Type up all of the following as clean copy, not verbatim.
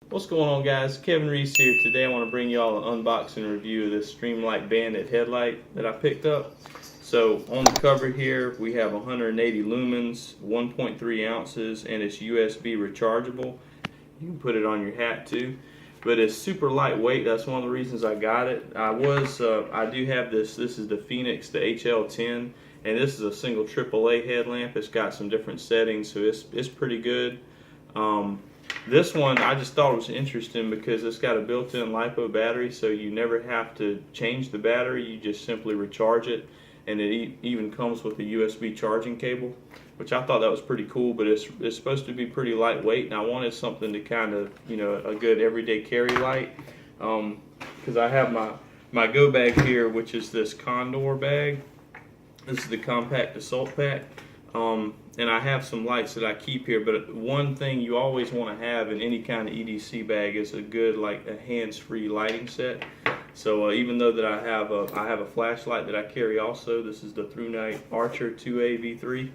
What's going on, guys? Kevin Reese here. Today I want to bring y'all an unboxing review of this Streamlight Bandit headlight that I picked up. So on the cover here we have 180 lumens, 1.3 ounces, and it's USB rechargeable. You can put it on your hat too. But it's super lightweight. That's one of the reasons I got it. I do have this. This is the Phoenix, the HL10, and this is a single AAA headlamp. It's got some different settings, so it's pretty good. This one I just thought was interesting because it's got a built-in LiPo battery, so you never have to change the battery. You just simply recharge it, and it even comes with a USB charging cable, which I thought that was pretty cool. But it's supposed to be pretty lightweight, and I wanted something to kind of, you know, a good everyday carry light, because I have my go bag here, which is this Condor bag. This is the compact assault pack. And I have some lights that I keep here, but one thing you always want to have in any kind of EDC bag is a good, like, a hands-free lighting set. So even though that I have a flashlight that I carry also. This is the ThruNite Archer 2A V3,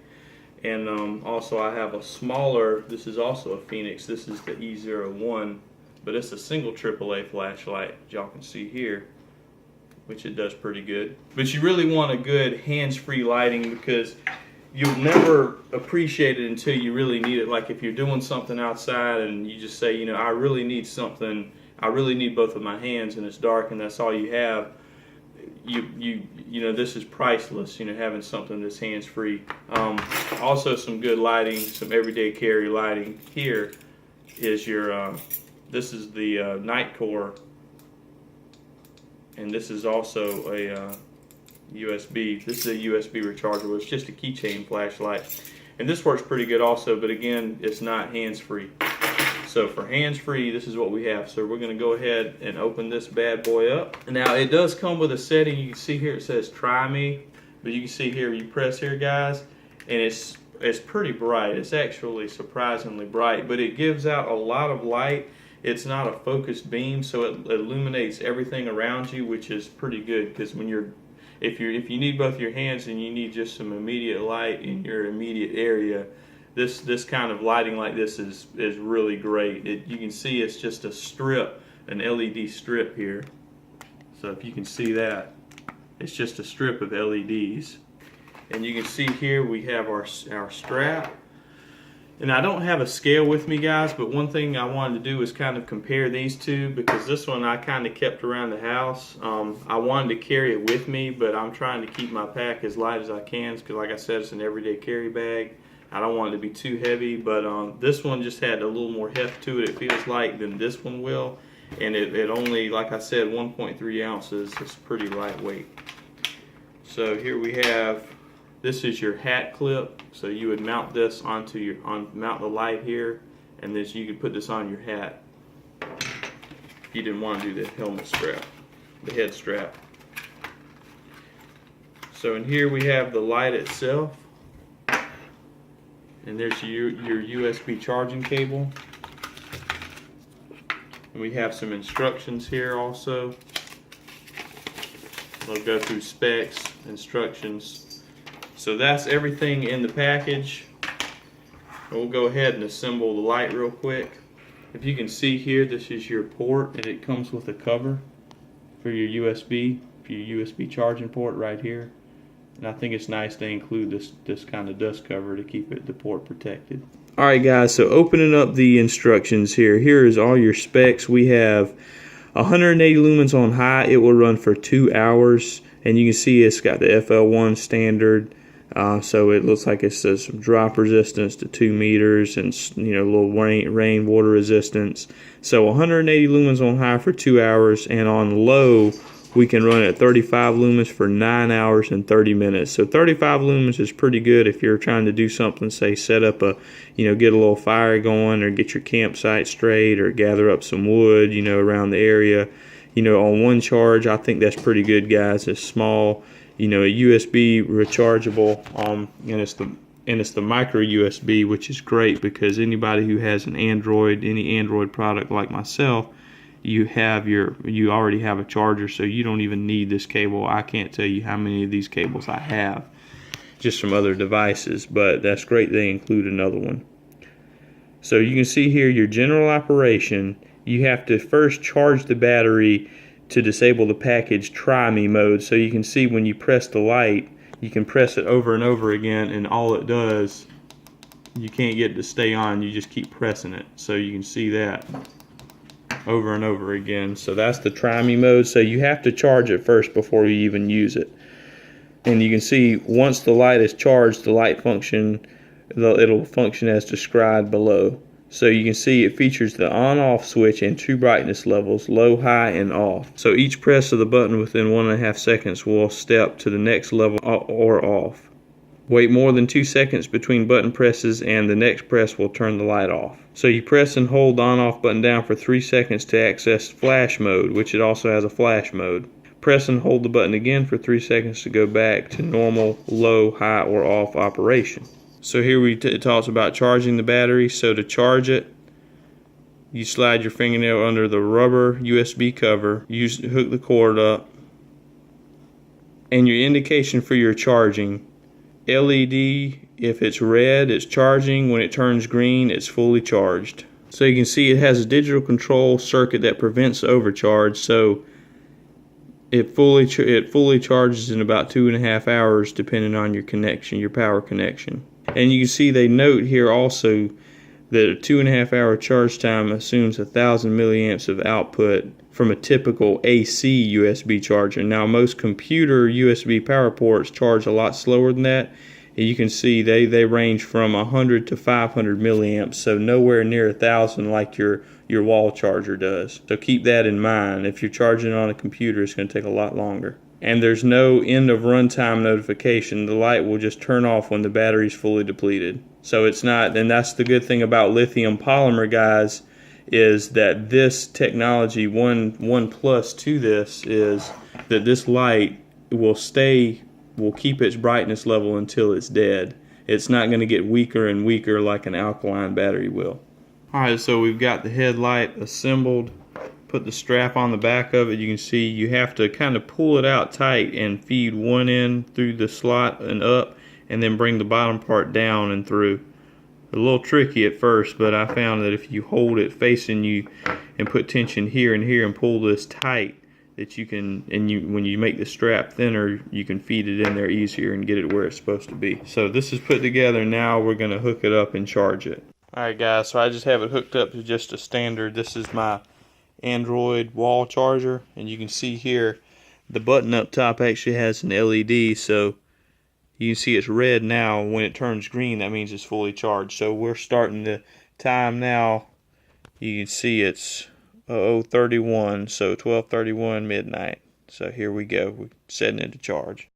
and also I have a smaller. This is also a Phoenix. This is the E01, but it's a single AAA flashlight, as y'all can see here, which it does pretty good. But you really want a good hands-free lighting because you'll never appreciate it until you really need it. Like if you're doing something outside and you just say, you know, I really need something, I really need both of my hands, and it's dark and that's all you have, you know, this is priceless, you know, having something that's hands-free. Also some good lighting, some everyday carry lighting. Here is your, this is the Nightcore, and this is also a USB. This is a USB rechargeable. It's just a keychain flashlight, and this works pretty good also, but again, it's not hands-free. So for hands-free, this is what we have. So we're going to go ahead and open this bad boy up. Now it does come with a setting. You can see here it says try me, but you can see here, you press here, guys, and it's pretty bright. It's actually surprisingly bright, but it gives out a lot of light. It's not a focused beam, so it illuminates everything around you, which is pretty good, because when you're if you need both your hands and you need just some immediate light in your immediate area, this kind of lighting like this is really great. You can see it's just a strip, an LED strip here. So if you can see that, it's just a strip of LEDs. And you can see here we have our strap. And I don't have a scale with me, guys, but one thing I wanted to do is kind of compare these two, because this one I kind of kept around the house. I wanted to carry it with me, but I'm trying to keep my pack as light as I can, because like I said, it's an everyday carry bag. I don't want it to be too heavy, but this one just had a little more heft to it, it feels like, than this one will. And it only, like I said, 1.3 ounces. It's pretty lightweight. So here we have, this is your hat clip. So you would mount this onto your, mount the light here, and this, you could put this on your hat if you didn't want to do the helmet strap, the head strap. So in here we have the light itself, and there's your USB charging cable. And we have some instructions here also. We'll go through specs, instructions. So that's everything in the package. We'll go ahead and assemble the light real quick. If you can see here, this is your port, and it comes with a cover for your USB charging port right here. And I think it's nice they include this kind of dust cover to keep the port protected. Alright guys, so opening up the instructions here. Here is all your specs. We have 180 lumens on high. It will run for 2 hours. And you can see it's got the FL1 standard. So it looks like it says some drop resistance to 2 meters, and, you know, a little rain water resistance. So 180 lumens on high for 2 hours, and on low we can run at 35 lumens for 9 hours and 30 minutes. So 35 lumens is pretty good if you're trying to do something, say set up a, you know, get a little fire going, or get your campsite straight, or gather up some wood, you know, around the area. You know, on one charge, I think that's pretty good, guys. It's small, you know, a USB rechargeable, and it's the micro USB, which is great because anybody who has an Android, any Android product like myself, you already have a charger, so you don't even need this cable. I can't tell you how many of these cables I have just from other devices, but that's great they include another one. So you can see here your general operation, you have to first charge the battery to disable the package Try Me mode. So you can see when you press the light, you can press it over and over again, and all it does, you can't get it to stay on, you just keep pressing it. So you can see that over and over again. So that's the Try Me mode. So you have to charge it first before you even use it. And you can see once the light is charged, the light function, it'll function as described below. So you can see it features the on-off switch and 2 brightness levels, low, high, and off. So each press of the button within 1.5 seconds will step to the next level or off. Wait more than 2 seconds between button presses and the next press will turn the light off. So you press and hold the on-off button down for 3 seconds to access flash mode, which it also has a flash mode. Press and hold the button again for 3 seconds to go back to normal, low, high, or off operation. So here it talks about charging the battery. So to charge it, you slide your fingernail under the rubber USB cover, hook the cord up, and your indication for your charging. LED, if it's red, it's charging. When it turns green, it's fully charged. So you can see it has a digital control circuit that prevents overcharge. So it fully charges in about 2.5 hours, depending on your connection, your power connection. And you can see they note here also that a 2.5 hour charge time assumes 1,000 milliamps of output from a typical AC USB charger. Now most computer USB power ports charge a lot slower than that. And you can see they range from 100 to 500 milliamps, so nowhere near 1,000 like your wall charger does. So keep that in mind. If you're charging on a computer, it's going to take a lot longer. And there's no end of runtime notification. The light will just turn off when the battery's fully depleted. So it's not, and that's the good thing about lithium polymer, guys, is that this technology, one plus to this is that this light will keep its brightness level until it's dead. It's not going to get weaker and weaker like an alkaline battery will. Alright, so we've got the headlight assembled. Put the strap on the back of it. You can see you have to kind of pull it out tight and feed one end through the slot and up, and then bring the bottom part down and through. A little tricky at first, but I found that if you hold it facing you and put tension here and here and pull this tight, that you can, when you make the strap thinner, you can feed it in there easier and get it where it's supposed to be. So this is put together. Now we're going to hook it up and charge it. Alright guys, so I just have it hooked up to just a standard. This is my Android wall charger, and you can see here the button up top actually has an LED, so you can see it's red now. When it turns green, that means it's fully charged. So we're starting the time now. You can see it's 00:31, so 12:31 midnight. So here we go, we're setting it to charge.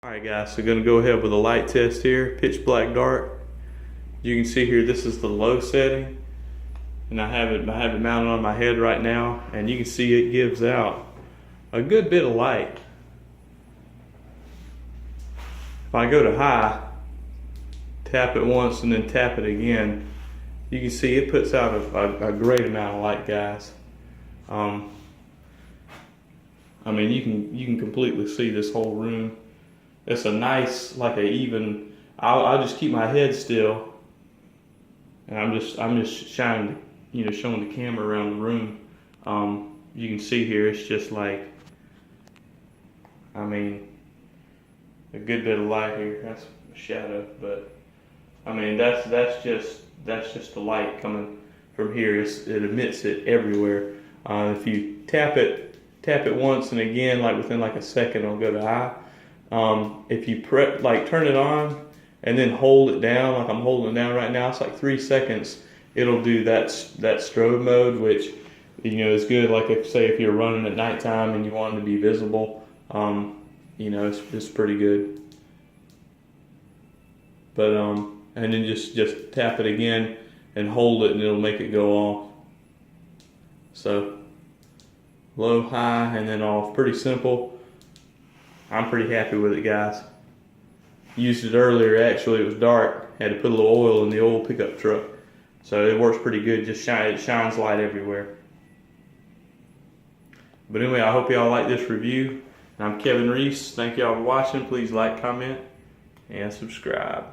Alright guys, so gonna go ahead with a light test here. Pitch black dark. You can see here this is the low setting, and I have it mounted on my head right now, and you can see it gives out a good bit of light. If I go to high, tap it once and then tap it again, you can see it puts out a great amount of light, guys. I mean, you can completely see this whole room. It's a nice, like a even. I'll just keep my head still, and I'm just shining, showing the camera around the room. You can see here, it's just like, I mean, a good bit of light here. That's a shadow, but I mean that's just the light coming from here. It emits it everywhere. If you tap it once and again, like within like a second, it'll go to high. If you turn it on and then hold it down, like I'm holding it down right now, it's like 3 seconds. It'll do that strobe mode, which is good. Like if you're running at nighttime and you want it to be visible. It's pretty good. But and then just tap it again and hold it, and it'll make it go off. So low, high, and then off. Pretty simple. I'm pretty happy with it, guys. Used it earlier. Actually, it was dark. Had to put a little oil in the oil pickup truck, so it works pretty good. It shines light everywhere. But anyway, I hope y'all like this review. I'm Kevin Reese. Thank y'all for watching. Please like, comment, and subscribe.